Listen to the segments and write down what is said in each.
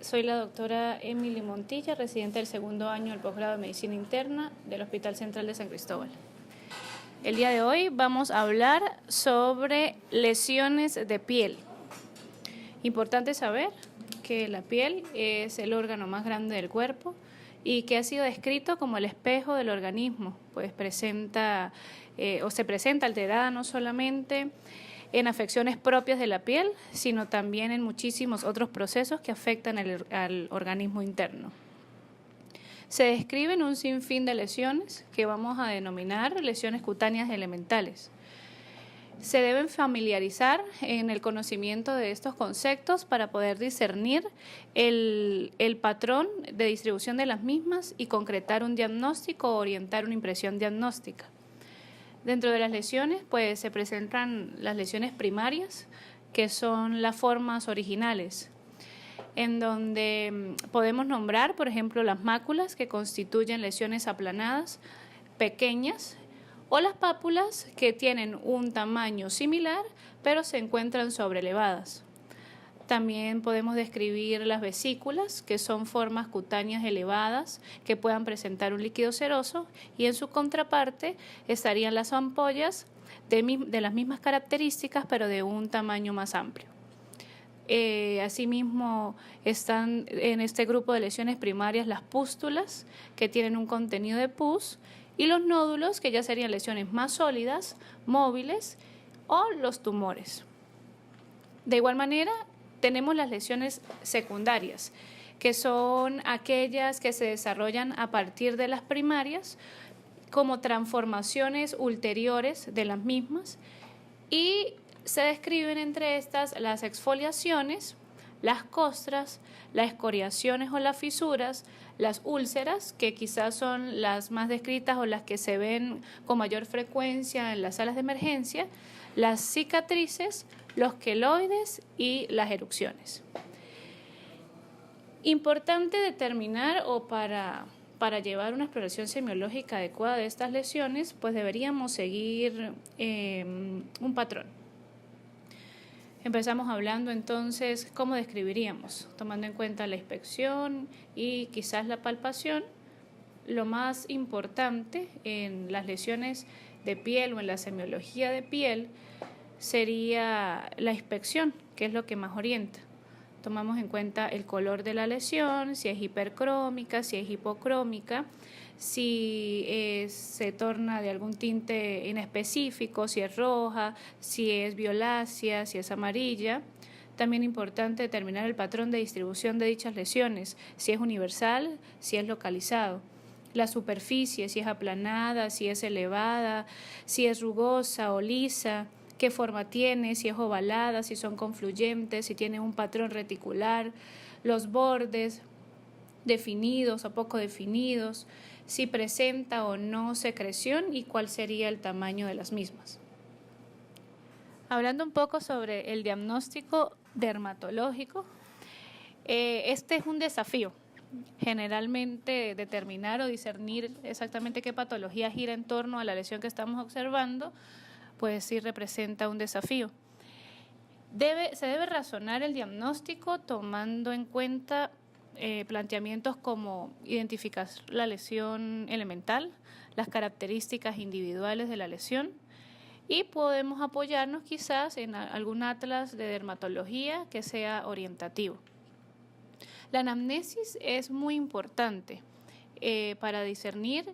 Soy la doctora Emily Montilla, residente del segundo año del posgrado de Medicina Interna del Hospital Central de San Cristóbal. El día de hoy vamos a hablar sobre lesiones de piel. Importante saber que la piel es el órgano más grande del cuerpo y que ha sido descrito como el espejo del organismo, pues se presenta alterada no solamente en afecciones propias de la piel, sino también en muchísimos otros procesos que afectan al organismo interno. Se describen un sinfín de lesiones que vamos a denominar lesiones cutáneas elementales. Se deben familiarizar en el conocimiento de estos conceptos para poder discernir el patrón de distribución de las mismas y concretar un diagnóstico o orientar una impresión diagnóstica. Dentro de las lesiones, pues se presentan las lesiones primarias, que son las formas originales, en donde podemos nombrar, por ejemplo, las máculas, que constituyen lesiones aplanadas, pequeñas, o las pápulas, que tienen un tamaño similar, pero se encuentran sobreelevadas. También podemos describir las vesículas, que son formas cutáneas elevadas que puedan presentar un líquido seroso, y en su contraparte estarían las ampollas de las mismas características, pero de un tamaño más amplio. Asimismo, están en este grupo de lesiones primarias las pústulas, que tienen un contenido de pus, y los nódulos, que ya serían lesiones más sólidas, móviles, o los tumores. De igual manera, tenemos las lesiones secundarias, que son aquellas que se desarrollan a partir de las primarias como transformaciones ulteriores de las mismas, y se describen entre estas las exfoliaciones, las costras, las escoriaciones o las fisuras, las úlceras, que quizás son las más descritas o las que se ven con mayor frecuencia en las salas de emergencia, las cicatrices, los queloides y las erupciones. Importante determinar, o para llevar una exploración semiológica adecuada de estas lesiones, pues deberíamos seguir un patrón. Empezamos hablando entonces cómo describiríamos, tomando en cuenta la inspección y quizás la palpación. Lo más importante en las lesiones de piel o en la semiología de piel sería la inspección, que es lo que más orienta. Tomamos en cuenta el color de la lesión, si es hipercrómica, si es hipocrómica, si se torna de algún tinte inespecífico, si es roja, si es violácea, si es amarilla. También es importante determinar el patrón de distribución de dichas lesiones, si es universal, si es localizado. La superficie, si es aplanada, si es elevada, si es rugosa o lisa, qué forma tiene, si es ovalada, si son confluyentes, si tiene un patrón reticular, los bordes definidos o poco definidos, si presenta o no secreción y cuál sería el tamaño de las mismas. Hablando un poco sobre el diagnóstico dermatológico, este es un desafío. Generalmente determinar o discernir exactamente qué patología gira en torno a la lesión que estamos observando, pues sí representa un desafío. Se debe razonar el diagnóstico tomando en cuenta planteamientos como identificar la lesión elemental, las características individuales de la lesión, y podemos apoyarnos quizás en algún atlas de dermatología que sea orientativo. La anamnesis es muy importante para discernir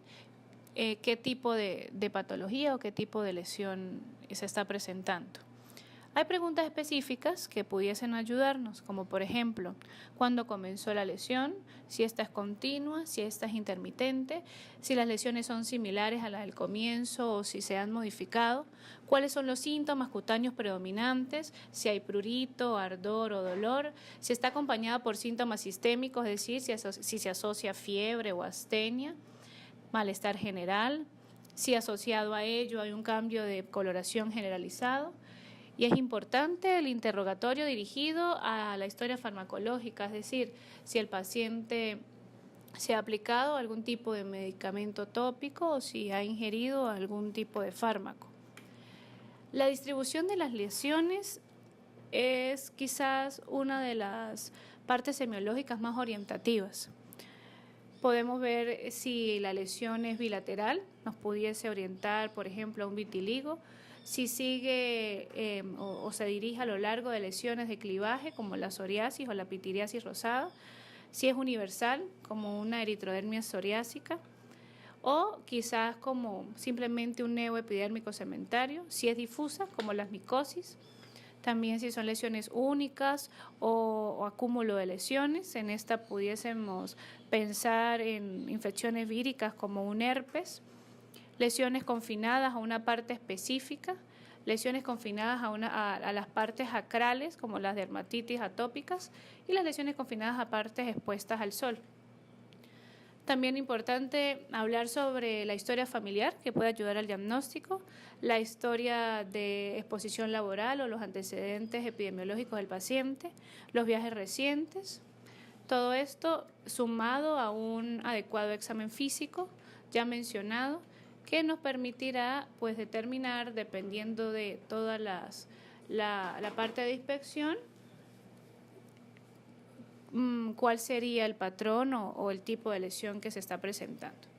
qué tipo de patología o qué tipo de lesión se está presentando. Hay preguntas específicas que pudiesen ayudarnos, como por ejemplo, ¿cuándo comenzó la lesión? Si esta es continua, si esta es intermitente, si las lesiones son similares a las del comienzo o si se han modificado, cuáles son los síntomas cutáneos predominantes, si hay prurito, ardor o dolor, si está acompañada por síntomas sistémicos, es decir, si se asocia a fiebre o astenia, malestar general, si asociado a ello hay un cambio de coloración generalizado. Y es importante el interrogatorio dirigido a la historia farmacológica, es decir, si el paciente se ha aplicado algún tipo de medicamento tópico o si ha ingerido algún tipo de fármaco. La distribución de las lesiones es quizás una de las partes semiológicas más orientativas. Podemos ver si la lesión es bilateral, nos pudiese orientar, por ejemplo, a un vitiligo. Si sigue o se dirige a lo largo de lesiones de clivaje, como la psoriasis o la pitiriasis rosada. Si es universal, como una eritrodermia psoriásica. O quizás como simplemente un neoepidérmico segmentario. Si es difusa, como las micosis. También si son lesiones únicas o acúmulo de lesiones. En esta pudiésemos pensar en infecciones víricas como un herpes, lesiones confinadas a una parte específica, lesiones confinadas a las partes acrales como las dermatitis atópicas y las lesiones confinadas a partes expuestas al sol. También importante hablar sobre la historia familiar que puede ayudar al diagnóstico, la historia de exposición laboral o los antecedentes epidemiológicos del paciente, los viajes recientes. Todo esto sumado a un adecuado examen físico ya mencionado que nos permitirá pues determinar, dependiendo de toda la parte de inspección, cuál sería el patrón o el tipo de lesión que se está presentando.